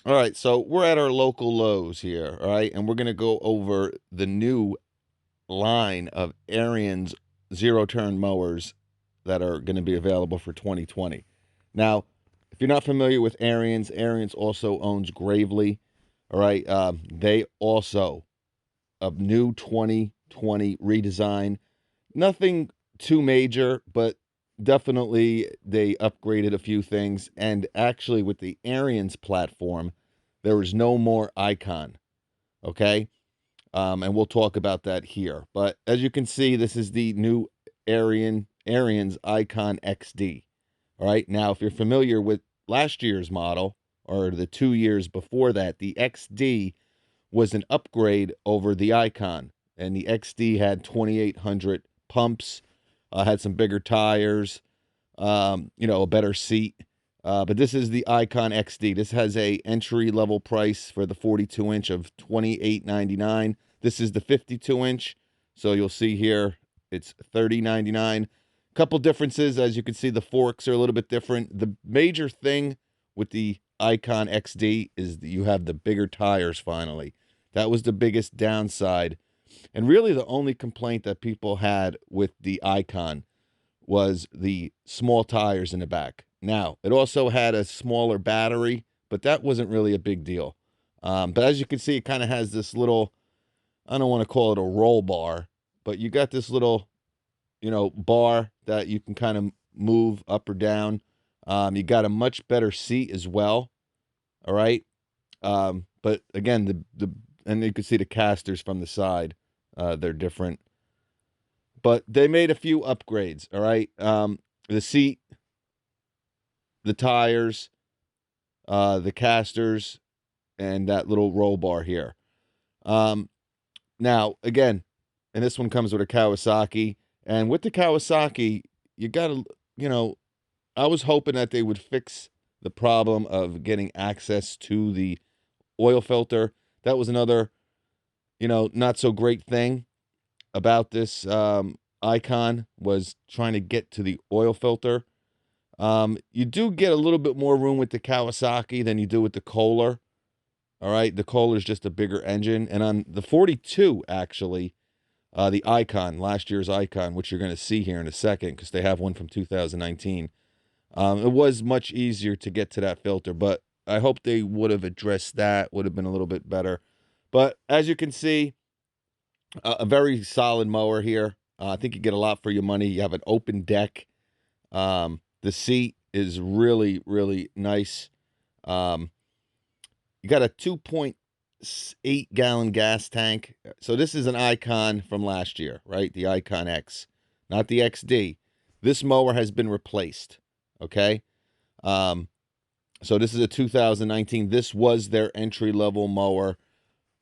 All right, so we're at our local Lowe's here, all right, and we're going to go over the new line of Ariens zero-turn mowers that are going to be available for 2020. Now, if you're not familiar with Ariens, Ariens also owns Gravely, all right. They also a new 2020 redesign. Nothing too major, but definitely they upgraded a few things. And actually, with the Ariens platform, there is no more icon. Okay. And we'll talk about that here. But as you can see, this is the new Ariens Icon XD. All right. Now, if you're familiar with last year's model or the 2 years before that, the XD was an upgrade over the Icon. And the XD had 2,800 pumps, had some bigger tires, a better seat. But this is the Icon XD. This has a entry level price for the 42 inch of $28.99. This is the 52 inch. So you'll see here it's $30.99. Couple differences, as you can see, the forks are a little bit different. The major thing with the Icon XD is that you have the bigger tires finally. That was the biggest downside. And really the only complaint that people had with the Icon was the small tires in the back. Now, it also had a smaller battery, but that wasn't really a big deal. But as you can see, it kind of has this little, I don't want to call it a roll bar, but you got this little, bar that you can kind of move up or down. You got a much better seat as well. All right. But again, and you can see the casters from the side. They're different. But they made a few upgrades, all right? The seat, the tires, the casters, and that little roll bar here. Now, again, and this one comes with a Kawasaki. And with the Kawasaki, you got to, I was hoping that they would fix the problem of getting access to the oil filter. That was another, not so great thing about this Icon was trying to get to the oil filter. You do get a little bit more room with the Kawasaki than you do with the Kohler. All right, the Kohler is just a bigger engine, and on the 42, actually, the Icon, last year's Icon, which you're going to see here in a second, because they have one from 2019. It was much easier to get to that filter, but I hope they would have addressed that. Would have been a little bit better. But as you can see, a very solid mower here. I think you get a lot for your money. You have an open deck. The seat is really, really nice. Um, you got a 2.8 gallon gas tank. So this is an Icon from last year, right? The Icon X, not the XD. This mower has been replaced. Okay. So this is a 2019. This was their entry level mower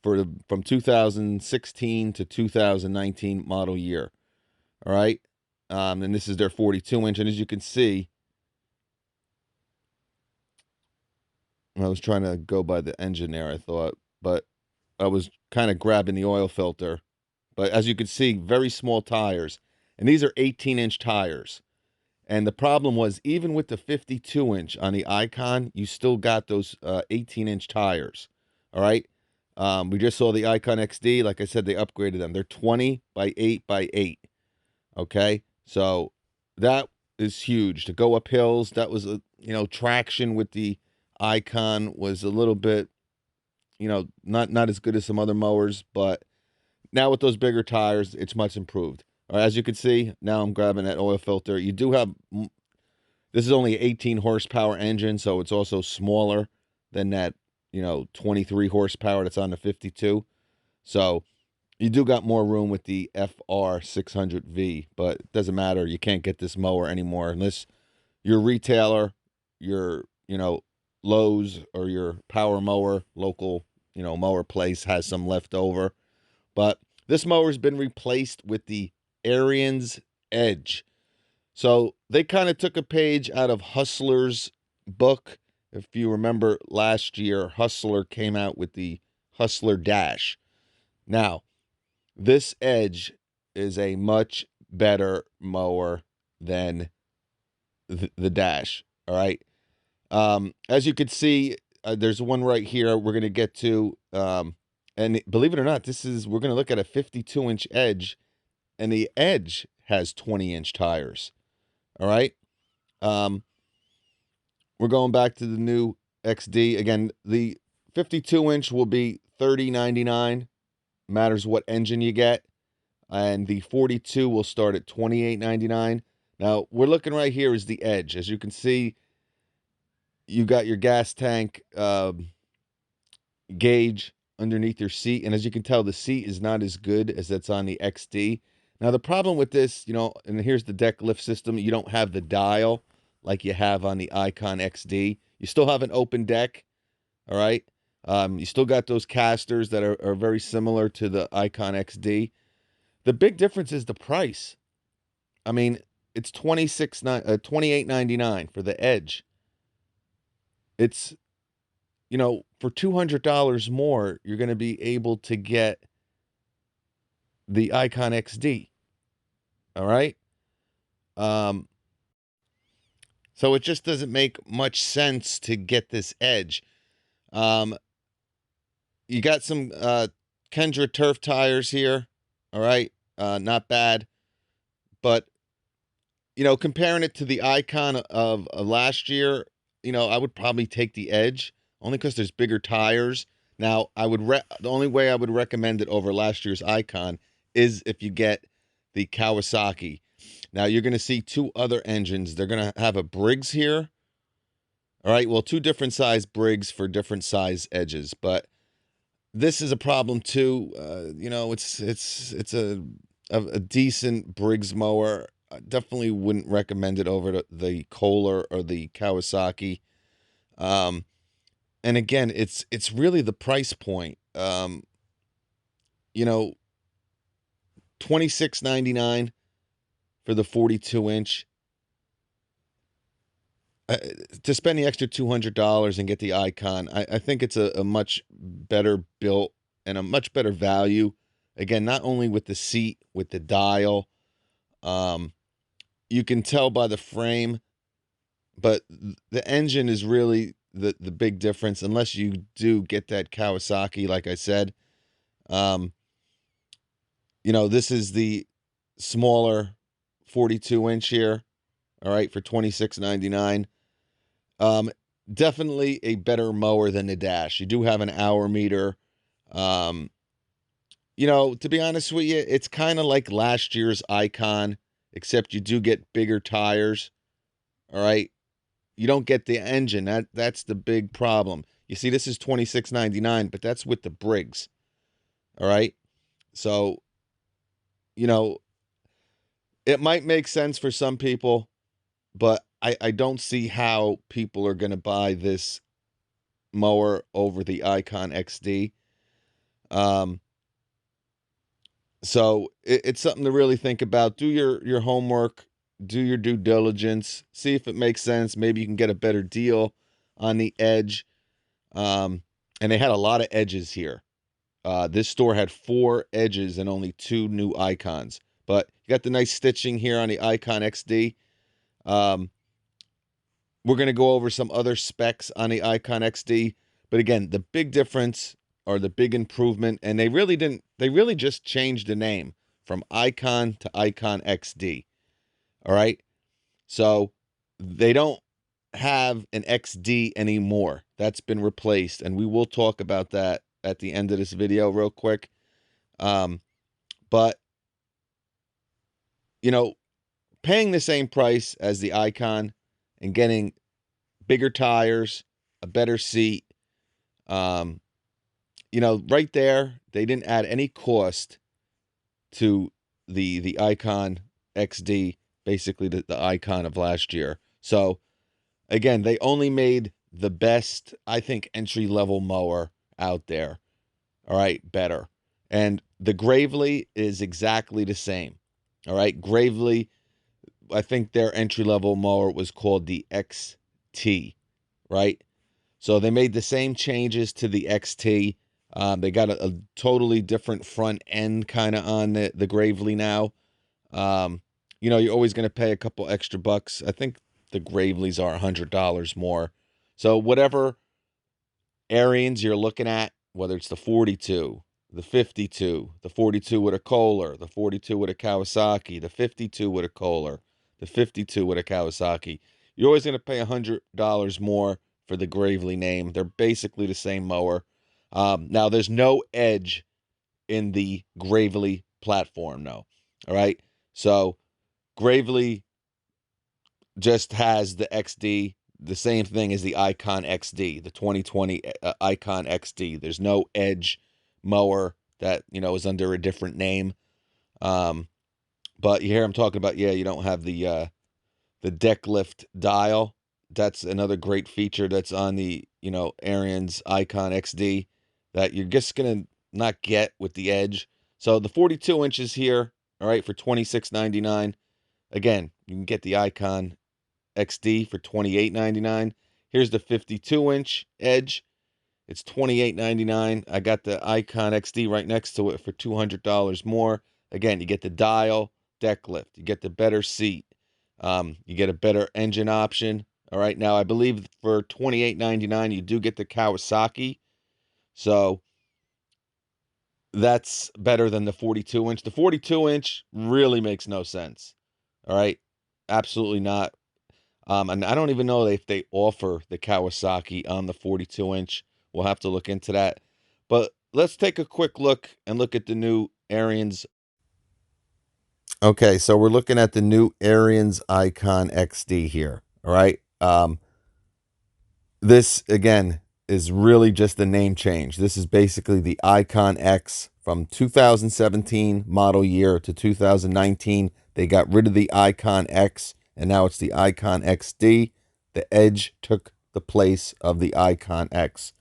from 2016 to 2019 model year. All right. And this is their 42 inch. And as you can see, I was trying to go by the engine there, I thought, but I was kind of grabbing the oil filter. But as you can see, very small tires. And these are 18-inch tires. And the problem was, even with the 52 inch on the Icon, you still got those 18-inch tires. All right. We just saw the Icon XD. Like I said, they upgraded them. They're 20 by 8 by 8. Okay. So that is huge to go up hills. That was traction with the Icon was a little bit, not as good as some other mowers, but now with those bigger tires, it's much improved. All right, as you can see, now I'm grabbing that oil filter. You do have, this is only an 18 horsepower engine, so it's also smaller than that, 23 horsepower that's on the 52. So you do got more room with the FR 600V, but it doesn't matter. You can't get this mower anymore unless your retailer, your, Lowe's or your power mower, local, mower place has some left over. But this mower's been replaced with the Ariens Edge. So they kind of took a page out of Hustler's book. If you remember last year, Hustler came out with the Hustler Dash. Now, this Edge is a much better mower than the Dash. All right. As you can see, there's one right here we're going to get to. And believe it or not, we're going to look at a 52-inch edge, and the edge has 20-inch tires. All right. We're going back to the new XD. Again, the 52-inch will be $30.99. Matters what engine you get. And the 42 will start at $28.99. Now, we're looking right here is the edge. As you can see, you got your gas tank gauge underneath your seat. And as you can tell, the seat is not as good as that's on the XD. Now, the problem with this, and here's the deck lift system. You don't have the dial like you have on the Icon XD. You still have an open deck, all right? You still got those casters that are very similar to the Icon XD. The big difference is the price. I mean, it's $28.99 for the Edge. It's, for $200 more, you're going to be able to get the Icon XD. All right? So it just doesn't make much sense to get this Edge. You got some Kendra Turf tires here. All right? Not bad. But, comparing it to the Icon of last year, I would probably take the Edge only because there's bigger tires. Now, the only way I would recommend it over last year's Icon is if you get the Kawasaki. Now, you're going to see two other engines. They're going to have a Briggs here. All right, well, two different size Briggs for different size edges, but this is a problem too. It's a decent Briggs mower. I definitely wouldn't recommend it over the Kohler or the Kawasaki. And again, it's really the price point. $26.99 for the 42-inch. To spend the extra $200 and get the Icon, I think it's a much better built and a much better value. Again, not only with the seat, with the dial. You can tell by the frame, but the engine is really the big difference, unless you do get that Kawasaki, like I said. This is the smaller 42-inch here, all right, for $26.99. Definitely a better mower than the Dash. You do have an hour meter. To be honest with you, it's kind of like last year's Icon, except you do get bigger tires. All right. You don't get the engine. That's the big problem. You see, this is $26.99, but that's with the Briggs. All right. So, it might make sense for some people, but I don't see how people are going to buy this mower over the Icon XD. So it's something to really think about. Do your homework, do your due diligence, see if it makes sense. Maybe you can get a better deal on the Edge. And they had a lot of edges here. This store had 4 edges and only 2 new Icons. But you got the nice stitching here on the Icon XD. We're going to go over some other specs on the Icon XD. But again, the big difference or the big improvement, and they really just changed the name from Icon to Icon XD. All right. So they don't have an XD anymore. That's been replaced. And we will talk about that at the end of this video real quick. But, paying the same price as the Icon and getting bigger tires, a better seat, right there, they didn't add any cost to the Icon XD, basically the Icon of last year. So, again, they only made the best, I think, entry-level mower out there. All right, better. And the Gravely is exactly the same. All right, Gravely, I think their entry-level mower was called the XT, right? So they made the same changes to the XT. They got a totally different front end kind of on the Gravely now. You're always going to pay a couple extra bucks. I think the Gravely's are $100 more. So whatever Ariens you're looking at, whether it's the 42, the 52, the 42 with a Kohler, the 42 with a Kawasaki, the 52 with a Kohler, the 52 with a Kawasaki, you're always going to pay $100 more for the Gravely name. They're basically the same mower. Now, there's no edge in the Gravely platform, no. All right. So, Gravely just has the XD, the same thing as the Icon XD, the 2020 Icon XD. There's no edge mower that, is under a different name. But you hear I'm talking about, yeah, you don't have the deck lift dial. That's another great feature that's on the, Ariens Icon XD that you're just going to not get with the edge. So the 42 inches here, all right, for $26.99. Again, you can get the Icon XD for $28.99. Here's the 52-inch edge. It's $28.99. I got the Icon XD right next to it for $200 more. Again, you get the dial, deck lift. You get the better seat. You get a better engine option. All right. Now, I believe for $28.99, you do get the Kawasaki. So that's better than the 42-inch. The 42-inch really makes no sense. All right. Absolutely not. And I don't even know if they offer the Kawasaki on the 42-inch. We'll have to look into that. But let's take a quick look and look at the new Ariens. Okay, so we're looking at the new Ariens Icon XD here. All right. This, again, is really just a name change. This is basically the Icon X from 2017 model year to 2019. They got rid of the Icon X, and now it's the Icon XD. The Edge took the place of the Icon X.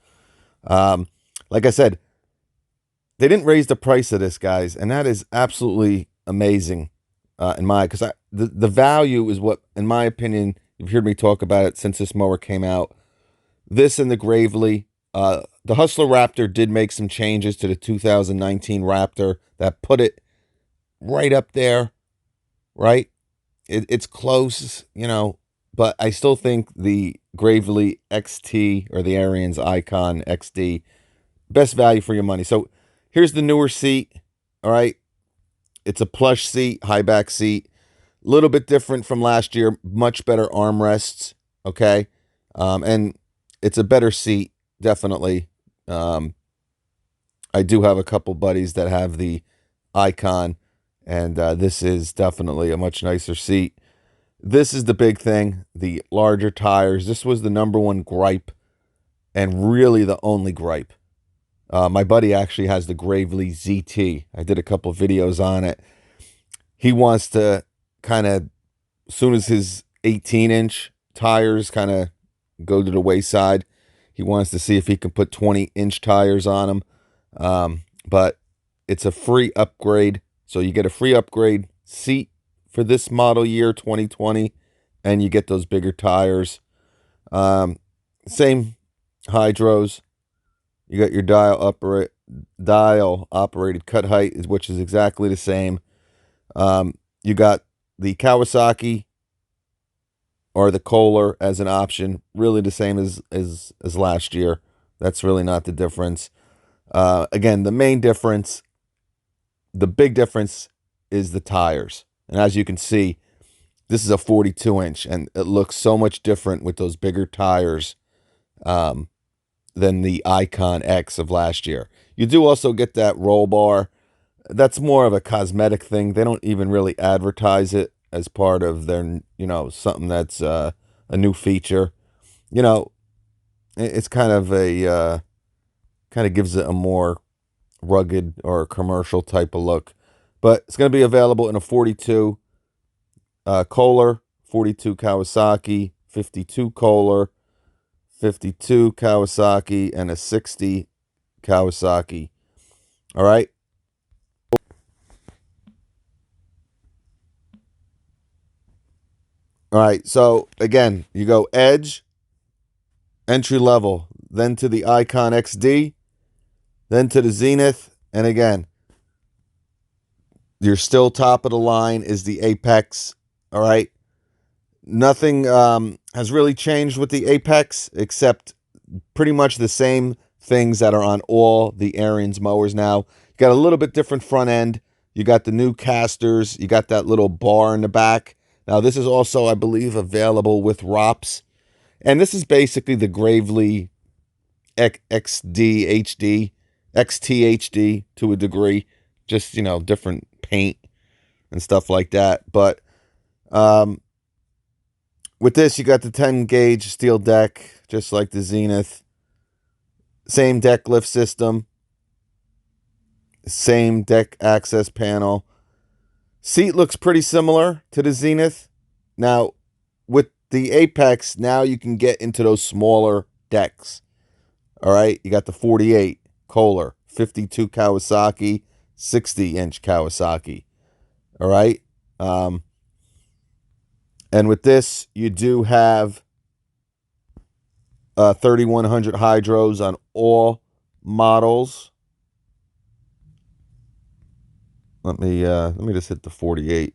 Like I said, they didn't raise the price of this, guys, and that is absolutely amazing because the value is what, in my opinion, you've heard me talk about it since this mower came out. This and the Gravely. The Hustler Raptor did make some changes to the 2019 Raptor that put it right up there, right? It's close, but I still think the Gravely XT or the Ariens Icon XD, best value for your money. So here's the newer seat, all right? It's a plush seat, high back seat, a little bit different from last year, much better armrests, okay? And it's a better seat, definitely. I do have a couple buddies that have the Icon, and this is definitely a much nicer seat. This is the big thing, the larger tires. This was the number one gripe and really the only gripe. My buddy actually has the Gravely ZT. I did a couple videos on it. He wants to kind of, as soon as his 18-inch tires kind of go to the wayside, he wants to see if he can put 20-inch tires on them. But it's a free upgrade. So you get a free upgrade seat for this model year 2020, and you get those bigger tires. Same hydros. You got your dial operated cut height, which is exactly the same. You got the Kawasaki or the Kohler as an option, really the same as last year. That's really not the difference. Again, the main difference, the big difference is the tires. And as you can see, this is a 42-inch, and it looks so much different with those bigger tires than the Icon X of last year. You do also get that roll bar. That's more of a cosmetic thing. They don't even really advertise it as part of their, something that's a new feature. It's kind of gives it a more rugged or commercial type of look. But it's going to be available in a 42 Kohler, 42 Kawasaki, 52 Kohler, 52 Kawasaki, and a 60 Kawasaki. All right. All right. So again, you go Edge, entry level, then to the Icon XD, then to the Zenith, and again, you're still top of the line is the Apex. All right. Nothing has really changed with the Apex except pretty much the same things that are on all the Ariens mowers now. You got a little bit different front end. You got the new casters. You got that little bar in the back. Now, this is also, I believe, available with ROPS. And this is basically the Gravely XDHD, XTHD to a degree. Just, different paint and stuff like that. But with this, you got the 10 gauge steel deck, just like the Zenith. Same deck lift system. Same deck access panel. Seat looks pretty similar to the Zenith. Now, with the Apex, now you can get into those smaller decks. All right, you got the 48 Kohler, 52 Kawasaki, 60-inch Kawasaki. All right. And with this, you do have 3100 hydros on all models. Let me just hit the 48.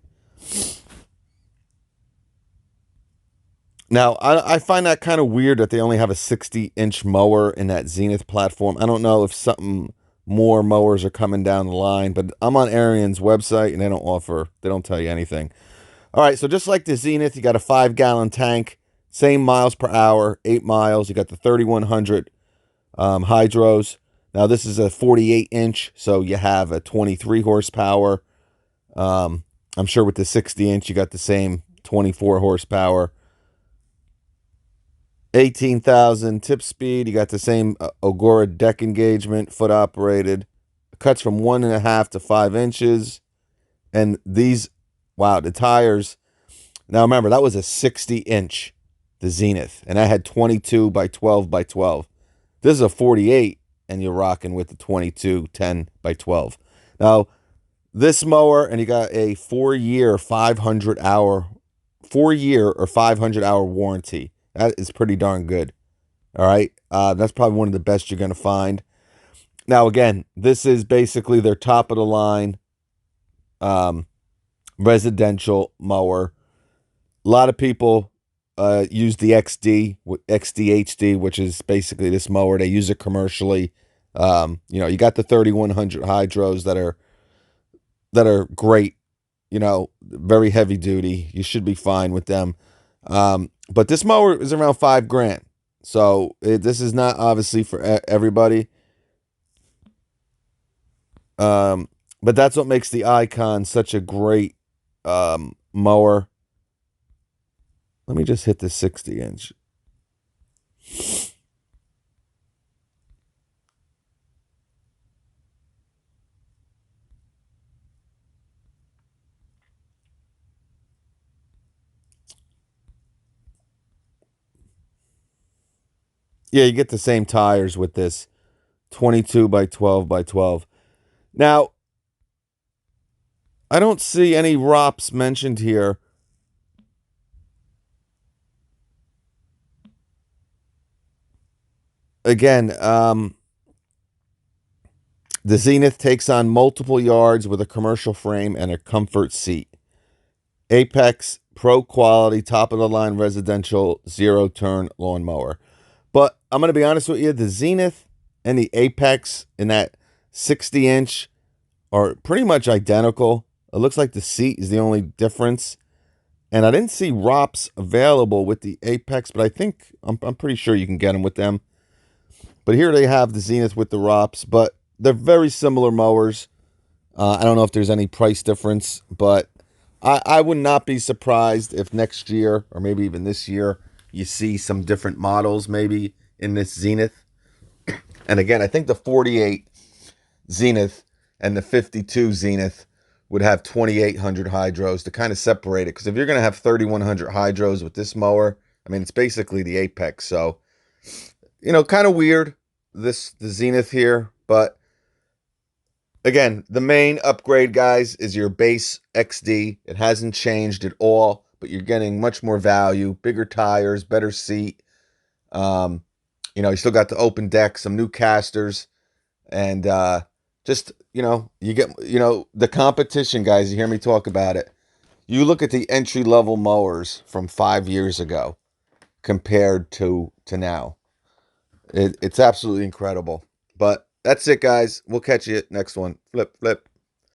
Now, I find that kind of weird that they only have a 60-inch mower in that Zenith platform. I don't know if something more mowers are coming down the line, but I'm on Ariens' website and they don't tell you anything. All right, so just like the Zenith, you got a 5-gallon tank, same miles per hour, 8 miles. You got the 3100 hydros. Now, this is a 48-inch, so you have a 23 horsepower. I'm sure with the 60-inch, you got the same 24 horsepower. 18,000 tip speed. You got the same Agora deck engagement, foot operated. Cuts from 1.5 to 5 inches. And these, wow, the tires. Now remember, that was a 60-inch, the Zenith. And I had 22 by 12 by 12. This is a 48, and you're rocking with the 22 10 by 12. Now, this mower, and you got a 4-year, 500-hour warranty. That is pretty darn good. All right. That's probably one of the best you're going to find. Now, again, this is basically their top of the line residential mower. A lot of people use the XDHD, which is basically this mower. They use it commercially. You got the 3100 hydros that are great, very heavy duty. You should be fine with them. But this mower is around $5,000. So this is not obviously for everybody. But that's what makes the Icon such a great mower. Let me just hit the 60-inch. Yeah, you get the same tires with this 22 by 12 by 12. Now, I don't see any ROPS mentioned here. Again, the Zenith takes on multiple yards with a commercial frame and a comfort seat. Apex, pro quality, top of the line residential zero-turn lawnmower. But I'm going to be honest with you, the Zenith and the Apex in that 60-inch are pretty much identical. It looks like the seat is the only difference. And I didn't see ROPS available with the Apex, but I'm pretty sure you can get them with them. But here they have the Zenith with the ROPS, but they're very similar mowers. I don't know if there's any price difference, but I would not be surprised if next year, or maybe even this year, you see some different models maybe in this Zenith. And again, I think the 48 Zenith and the 52 Zenith would have 2,800 hydros to kind of separate it. Because if you're going to have 3,100 hydros with this mower, I mean, it's basically the Apex. So, kind of weird, the Zenith here. But again, the main upgrade, guys, is your base XD. It hasn't changed at all, but you're getting much more value, bigger tires, better seat. You still got the open deck, some new casters, and just, you get, the competition, guys. You hear me talk about it. You look at the entry-level mowers from 5 years ago compared to now. It's absolutely incredible. But that's it, guys. We'll catch you next one. Flip, flip.